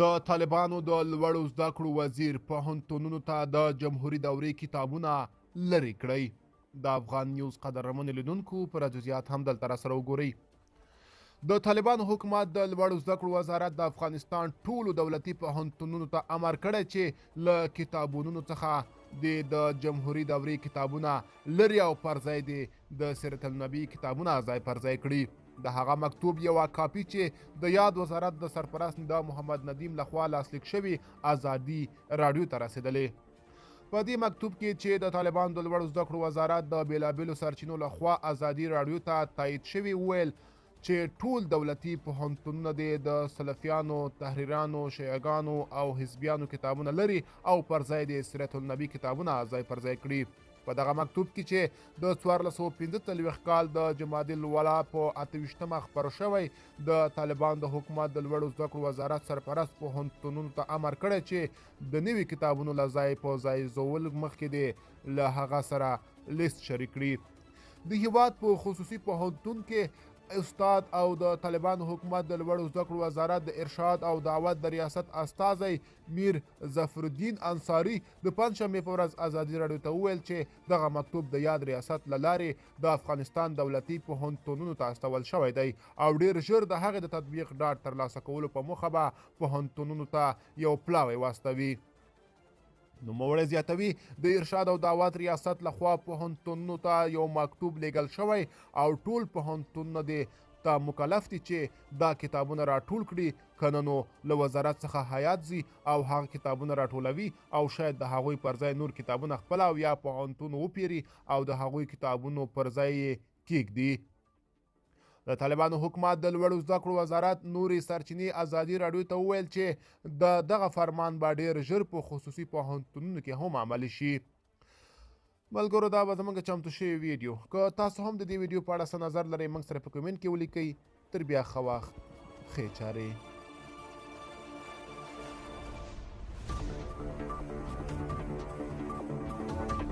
د طالبانو د لوړو زده کړو وزیر پوهنتونونو ته د جمهوري دورې کتابونه لرې کړئ. د افغان نیوز قدرمن لیدونکو پر جزئیات هم دلته راسره وګورئ. د طالبانو حکومت د لوړو زده کړو وزارت د افغانستان ټولو دولتي پوهنتونونو ته امر کړی چې له کتابونو څخه د جمهوري دورې کتابونه لرې او پر ځای د سیرت النبي کتابونه ځای پر ځای کړي. د هغه مکتوب یوه کاپي چې د یاد وزارت د سرپرست ندا محمد ندیم لخوا لاسلیک شوي ازادي راډیو ته رسېدلې. په دې مکتوب کې چې د طالبانو د لوړو زده کړو وزارت د بېلابېلو سرچینو لخوا ازادي راډیو ته تایید شوي وویل چې ټول دولتي پوهنتونونه د سلفیانو، تحریرانو، شیعهګانو او حزبیانو کتابونه لري او پر ځای د سیرت النبي کتابونه ځای پر ځای کړي. په دغه مکتوب کې چې د 1445 کال د جمادی الاولی په 28مه خپور شوی، د طالبانو د حکومت د لوړو زده کړو وزارت سرپرست پوهنتونونو ته امر کړی چې د نوي کتابونو له ځای په ځای زول مخکې له هغه سره لیست شریک کړي. د هیواد په خصوصي پوهنتون کې استاد او د طالبانو حکومت د لوړو زده کړو وزارت د ارشاد او دعوت د ریاست استازی میر ظفر الدین انصاري د پنجشنبې په ورځ ازادي راډیو ته وویل چې دغه مکتوب د یاد ریاست له لارې د افغانستان دولتي پوهنتونونو ته استول شوی دی او ډیر ژر د هغې د تطبیق ډاډ ترلاسه کولو په موخه به پوهنتونونو ته یو پلاوی واستوي. نوموړی زیاتوي د ارشاد او دعوت ریاست لخوا پوهنتونونو ته یو مکتوب لیږل شوی او ټول پوهنتونونه ته مکلف دي چې دا کتابونه راټول کړي، که نه نو له وزارت څخه هیات ځي او هغه کتابونه راټولوي او شاید د هغوی پر ځای نور کتابونه خپله او یا پوهنتون وپیري او د هغوی کتابونو پر ځای یې کیږدي. د طالبانو حکومت د لوړو زده کړو وزارت نورې سرچینې ازادي راډیو ته وویل چې دغه فرمان به ډیر ژر په خصوصي پوهنتونونو کې هم عملي شي. ملګرو، دا به زموږ چمتو شوی ویډیو. که تاسو هم د دې ویډیو په اړه څه نظر لرئ موږ سره په کمنټ کې ولیکئ. تر بیا ښه وخت، ښې چارې.